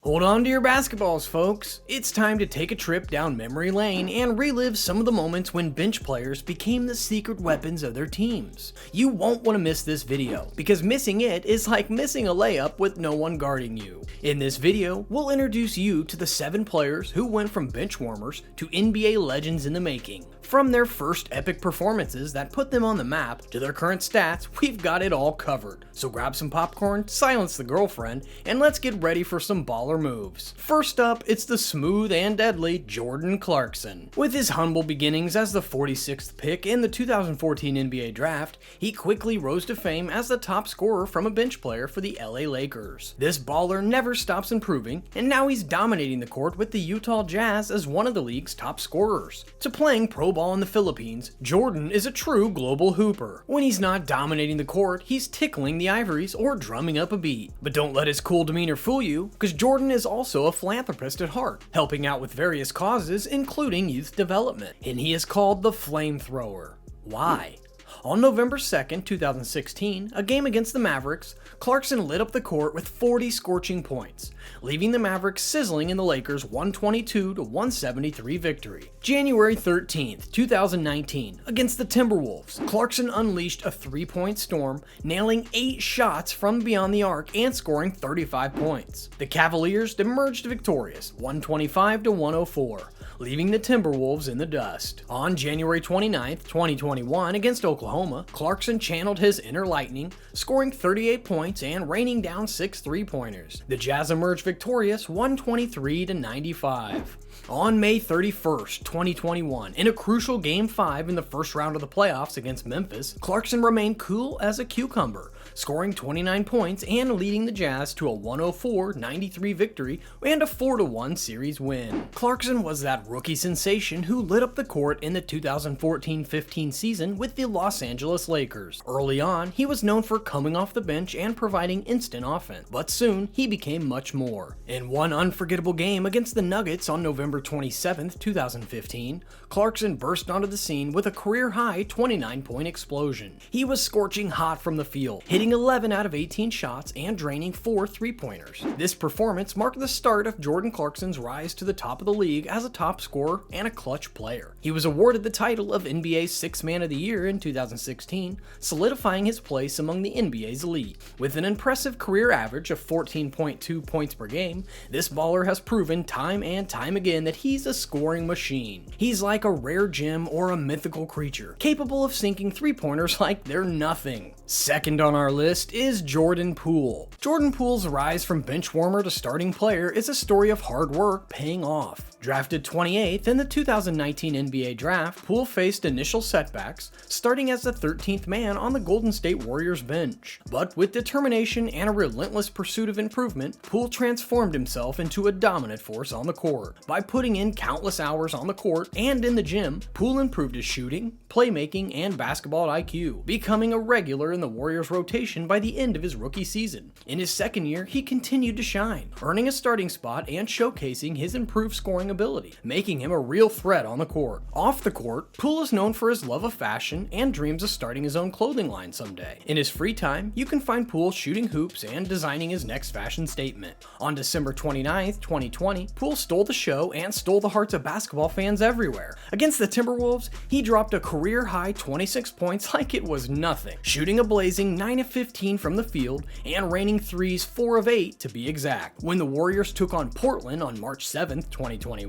Hold on to your basketballs, folks. It's time to take a trip down memory lane and relive some of the moments when bench players became the secret weapons of their teams. You won't want to miss this video, because missing it is like missing a layup with no one guarding you. In this video, we'll introduce you to the 7 players who went from bench warmers to NBA legends in the making. From their first epic performances that put them on the map to their current stats, we've got it all covered. So grab some popcorn, silence the girlfriend, and let's get ready for some baller moves. First up, it's the smooth and deadly Jordan Clarkson. With his humble beginnings as the 46th pick in the 2014 NBA draft, he quickly rose to fame as the top scorer from a bench player for the LA Lakers. This baller never stops improving, and now he's dominating the court with the Utah Jazz as one of the league's top scorers. To playing pro ball in the Philippines, Jordan is a true global hooper. When he's not dominating the court, he's tickling the ivories or drumming up a beat. But don't let his cool demeanor fool you, because Jordan is also a philanthropist at heart, helping out with various causes including youth development, and he is called the flamethrower. Why? On November 2nd, 2016, a game against the Mavericks, Clarkson lit up the court with 40 scorching points, leaving the Mavericks sizzling in the Lakers' 122-173 victory. January 13th, 2019, against the Timberwolves, Clarkson unleashed a 3-point storm, nailing 8 shots from beyond the arc and scoring 35 points. The Cavaliers emerged victorious, 125-104. Leaving the Timberwolves in the dust. On January 29th, 2021, against Oklahoma, Clarkson channeled his inner lightning, scoring 38 points and raining down 6 3-pointers. The Jazz emerged victorious, 123-95. On May 31st, 2021, in a crucial Game 5 in the first round of the playoffs against Memphis, Clarkson remained cool as a cucumber, scoring 29 points and leading the Jazz to a 104-93 victory and a 4-1 series win. Clarkson was that rookie sensation who lit up the court in the 2014-15 season with the Los Angeles Lakers. Early on, he was known for coming off the bench and providing instant offense, but soon he became much more. In one unforgettable game against the Nuggets on November 27, 2015, Clarkson burst onto the scene with a career-high 29-point explosion. He was scorching hot from the field, hitting 11 out of 18 shots and draining 4 3-pointers. This performance marked the start of Jordan Clarkson's rise to the top of the league as a top scorer and a clutch player. He was awarded the title of NBA's 6th Man of the Year in 2016, solidifying his place among the NBA's elite. With an impressive career average of 14.2 points per game, this baller has proven time and time again that he's a scoring machine. He's like a rare gem or a mythical creature, capable of sinking 3-pointers like they're nothing. Second on our list is Jordan Poole. Jordan Poole's rise from bench warmer to starting player is a story of hard work paying off. Drafted 28th in the 2019 NBA draft, Poole faced initial setbacks, starting as the 13th man on the Golden State Warriors bench. But with determination and a relentless pursuit of improvement, Poole transformed himself into a dominant force on the court. By putting in countless hours on the court and in the gym, Poole improved his shooting, playmaking, and basketball IQ, becoming a regular in the Warriors rotation by the end of his rookie season. In his second year, he continued to shine, earning a starting spot and showcasing his improved scoring ability, making him a real threat on the court. Off the court, Poole is known for his love of fashion and dreams of starting his own clothing line someday. In his free time, you can find Poole shooting hoops and designing his next fashion statement. On December 29th, 2020, Poole stole the show and stole the hearts of basketball fans everywhere. Against the Timberwolves, he dropped a career-high 26 points like it was nothing, shooting a blazing 9 of 15 from the field and raining threes 4 of 8 to be exact. When the Warriors took on Portland on March 7th, 2021,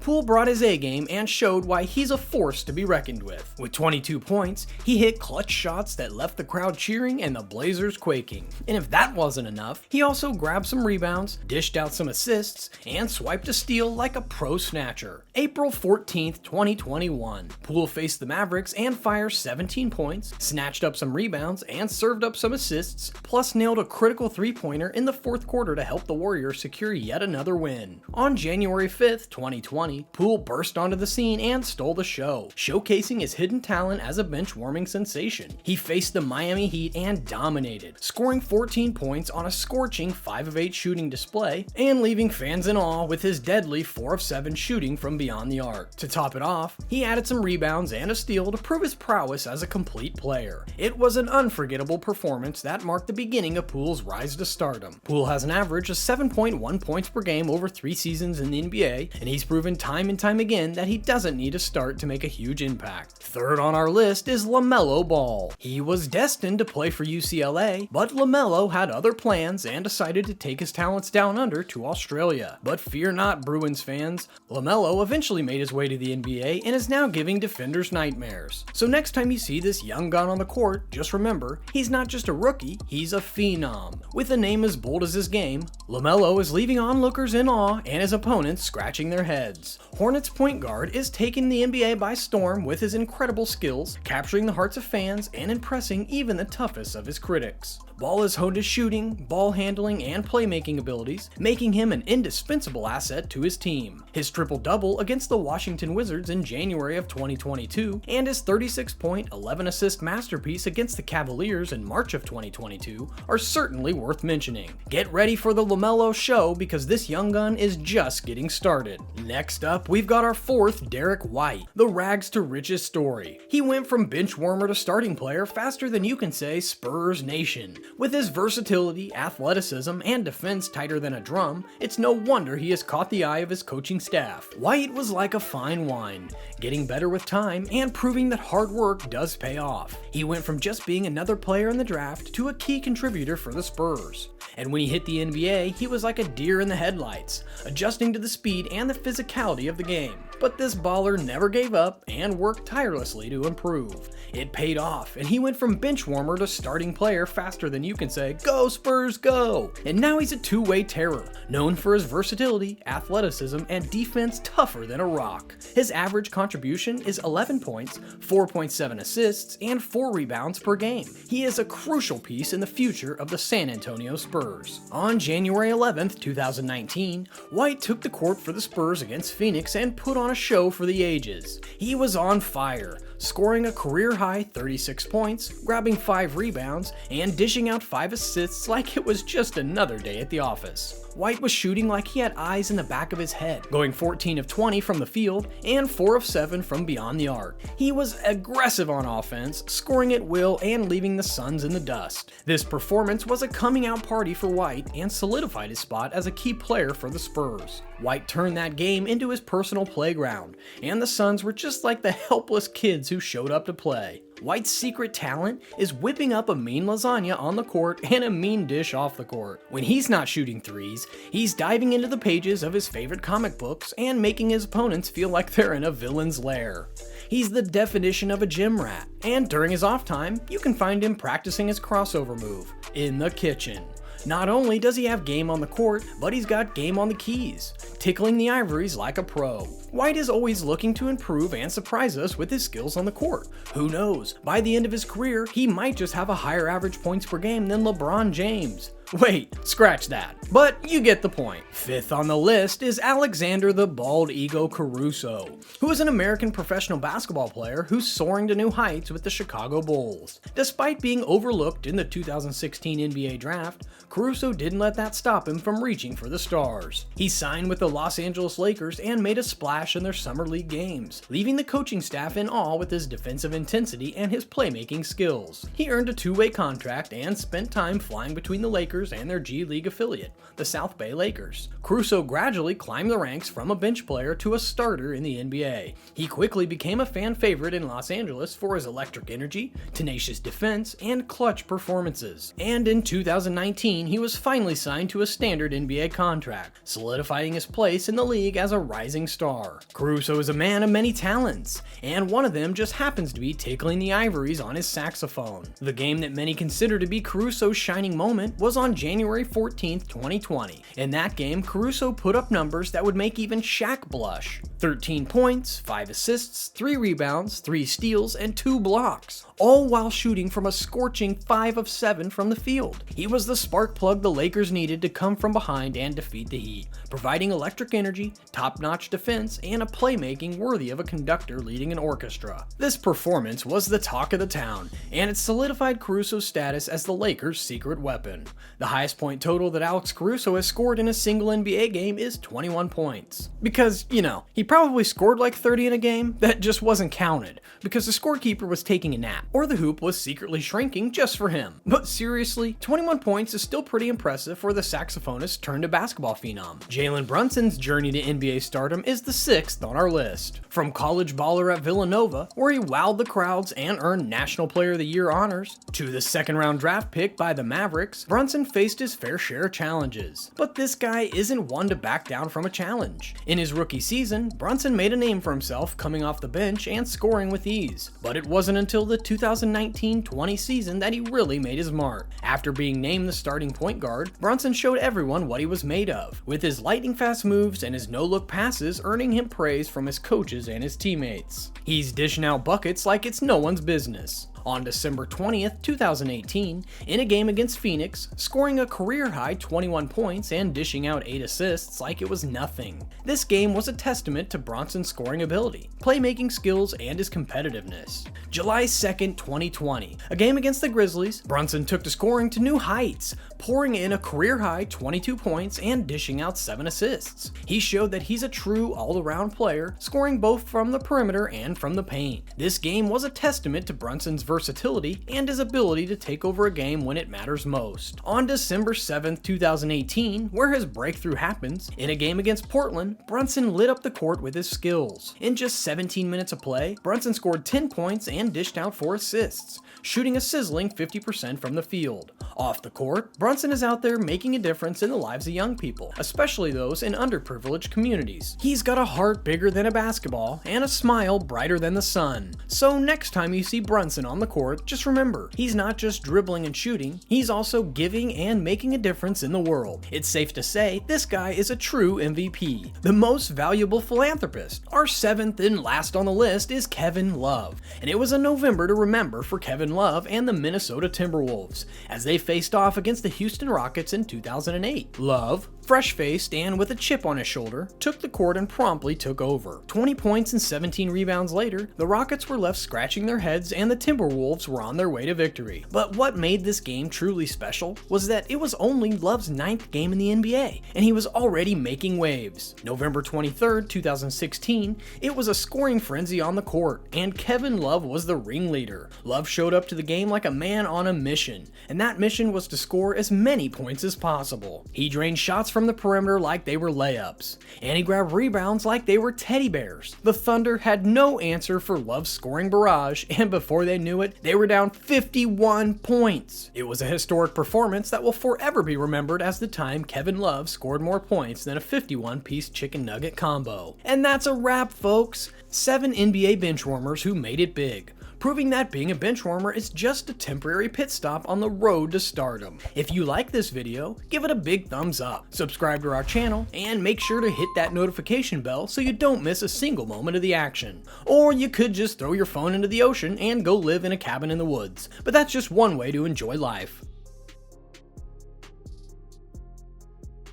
Poole brought his A-game and showed why he's a force to be reckoned with. With 22 points, he hit clutch shots that left the crowd cheering and the Blazers quaking. And if that wasn't enough, he also grabbed some rebounds, dished out some assists, and swiped a steal like a pro snatcher. April 14th, 2021, Poole faced the Mavericks and fired 17 points, snatched up some rebounds, and served up some assists, plus nailed a critical 3-pointer in the fourth quarter to help the Warriors secure yet another win. On January 5th, 2020, Poole burst onto the scene and stole the show, showcasing his hidden talent as a bench-warming sensation. He faced the Miami Heat and dominated, scoring 14 points on a scorching 5 of 8 shooting display and leaving fans in awe with his deadly 4 of 7 shooting from beyond the arc. To top it off, he added some rebounds and a steal to prove his prowess as a complete player. It was an unforgettable performance that marked the beginning of Poole's rise to stardom. Poole has an average of 7.1 points per game over 3 seasons in the NBA, and he's proven time and time again that he doesn't need a start to make a huge impact. Third on our list is LaMelo Ball. He was destined to play for UCLA, but LaMelo had other plans and decided to take his talents down under to Australia. But fear not, Bruins fans, LaMelo eventually made his way to the NBA and is now giving defenders nightmares. So next time you see this young gun on the court, just remember, he's not just a rookie, he's a phenom. With a name as bold as his game, LaMelo is leaving onlookers in awe and his opponents scratching their heads. Hornets point guard is taking the NBA by storm with his incredible skills, capturing the hearts of fans and impressing even the toughest of his critics. Ball has honed his shooting, ball handling, and playmaking abilities, making him an indispensable asset to his team. His triple-double against the Washington Wizards in January of 2022 and his 36-point, 11-assist masterpiece against the Cavaliers in March of 2022 are certainly worth mentioning. Get ready for the LaMelo show because this young gun is just getting started. Next up, we've got our fourth Derek White, the rags to riches story. He went from bench warmer to starting player faster than you can say Spurs Nation. With his versatility, athleticism, and defense tighter than a drum, it's no wonder he has caught the eye of his coaching staff. White was like a fine wine, getting better with time and proving that hard work does pay off. He went from just being another player in the draft to a key contributor for the Spurs. And when he hit the NBA, he was like a deer in the headlights, adjusting to the speed and the physicality of the game. But this baller never gave up and worked tirelessly to improve. It paid off, and he went from bench warmer to starting player faster than you can say, "Go Spurs, go!" And now he's a two-way terror, known for his versatility, athleticism, and defense tougher than a rock. His average contribution is 11 points, 4.7 assists, and 4 rebounds per game. He is a crucial piece in the future of the San Antonio Spurs. On January 11th, 2019, White took the court for the Spurs against Phoenix and put on a show for the ages. He was on fire, scoring a career-high 36 points, grabbing 5 rebounds, and dishing out 5 assists like it was just another day at the office. White was shooting like he had eyes in the back of his head, going 14 of 20 from the field and 4 of 7 from beyond the arc. He was aggressive on offense, scoring at will and leaving the Suns in the dust. This performance was a coming-out party for White and solidified his spot as a key player for the Spurs. White turned that game into his personal playground, and the Suns were just like the helpless kids who showed up to play. White's secret talent is whipping up a mean lasagna on the court and a mean dish off the court. When he's not shooting threes, he's diving into the pages of his favorite comic books and making his opponents feel like they're in a villain's lair. He's the definition of a gym rat, and during his off time, you can find him practicing his crossover move in the kitchen. Not only does he have game on the court, but he's got game on the keys, tickling the ivories like a pro. White is always looking to improve and surprise us with his skills on the court. Who knows, by the end of his career, he might just have a higher average points per game than LeBron James. Wait, scratch that. But you get the point. Fifth on the list is Alexander the Bald Ego Caruso, who is an American professional basketball player who's soaring to new heights with the Chicago Bulls. Despite being overlooked in the 2016 NBA draft, Caruso didn't let that stop him from reaching for the stars. He signed with the Los Angeles Lakers and made a splash in their summer league games, leaving the coaching staff in awe with his defensive intensity and his playmaking skills. He earned a two-way contract and spent time flying between the Lakers and their G League affiliate, the South Bay Lakers. Caruso gradually climbed the ranks from a bench player to a starter in the NBA. He quickly became a fan favorite in Los Angeles for his electric energy, tenacious defense, and clutch performances. And in 2019, he was finally signed to a standard NBA contract, solidifying his place in the league as a rising star. Caruso is a man of many talents, and one of them just happens to be tickling the ivories on his saxophone. The game that many consider to be Caruso's shining moment was on January 14th, 2020. In that game, Caruso put up numbers that would make even Shaq blush. 13 points, 5 assists, 3 rebounds, 3 steals, and 2 blocks, all while shooting from a scorching 5 of 7 from the field. He was the spark plug the Lakers needed to come from behind and defeat the Heat, providing electric energy, top-notch defense, and a playmaking worthy of a conductor leading an orchestra. This performance was the talk of the town, and it solidified Caruso's status as the Lakers' secret weapon. The highest point total that Alex Caruso has scored in a single NBA game is 21 points. Because, he probably scored like 30 in a game that just wasn't counted, because the scorekeeper was taking a nap, or the hoop was secretly shrinking just for him. But seriously, 21 points is still pretty impressive for the saxophonist turned to basketball phenom. Jalen Brunson's journey to NBA stardom is the 6th on our list. From college baller at Villanova, where he wowed the crowds and earned National Player of the Year honors, to the second-round draft pick by the Mavericks, Brunson faced his fair share of challenges. But this guy isn't one to back down from a challenge. In his rookie season, Brunson made a name for himself coming off the bench and scoring with ease. But it wasn't until the 2019-20 season that he really made his mark. After being named the starting point guard, Brunson showed everyone what he was made of, with his lightning-fast moves and his no-look passes earning him praise from his coaches and his teammates. He's dishing out buckets like it's no one's business. On December 20th, 2018, in a game against Phoenix, scoring a career-high 21 points and dishing out 8 assists like it was nothing. This game was a testament to Brunson's scoring ability, playmaking skills, and his competitiveness. July 2nd, 2020, a game against the Grizzlies, Brunson took the scoring to new heights, pouring in a career-high 22 points and dishing out 7 assists. He showed that he's a true all-around player, scoring both from the perimeter and from the paint. This game was a testament to Brunson's versatility and his ability to take over a game when it matters most. On December 7th, 2018, where his breakthrough happens, in a game against Portland, Brunson lit up the court with his skills. In just 17 minutes of play, Brunson scored 10 points and dished out 4 assists, shooting a sizzling 50% from the field. Off the court, Brunson is out there making a difference in the lives of young people, especially those in underprivileged communities. He's got a heart bigger than a basketball and a smile brighter than the sun. So next time you see Brunson on the court, just remember, he's not just dribbling and shooting, he's also giving and making a difference in the world. It's safe to say this guy is a true MVP. The most valuable philanthropist. Our 7th and last on the list is Kevin Love, and it was a November to remember for Kevin Love and the Minnesota Timberwolves as they faced off against the Houston Rockets in 2008. Love, fresh-faced and with a chip on his shoulder, took the court and promptly took over. 20 points and 17 rebounds later, the Rockets were left scratching their heads and the Timberwolves were on their way to victory. But what made this game truly special was that it was only Love's 9th game in the NBA, and he was already making waves. November 23rd, 2016, it was a scoring frenzy on the court, and Kevin Love was the ringleader. Love showed up to the game like a man on a mission, and that mission was to score as many points as possible. He drained shots from the perimeter like they were layups, and he grabbed rebounds like they were teddy bears. The Thunder had no answer for Love's scoring barrage, and before they knew it, they were down 51 points. It was a historic performance that will forever be remembered as the time Kevin Love scored more points than a 51-piece chicken nugget combo. And that's a wrap, folks. 7 NBA benchwarmers who made it big, proving that being a benchwarmer is just a temporary pit stop on the road to stardom. If you like this video, give it a big thumbs up, subscribe to our channel, and make sure to hit that notification bell so you don't miss a single moment of the action. Or you could just throw your phone into the ocean and go live in a cabin in the woods, but that's just one way to enjoy life.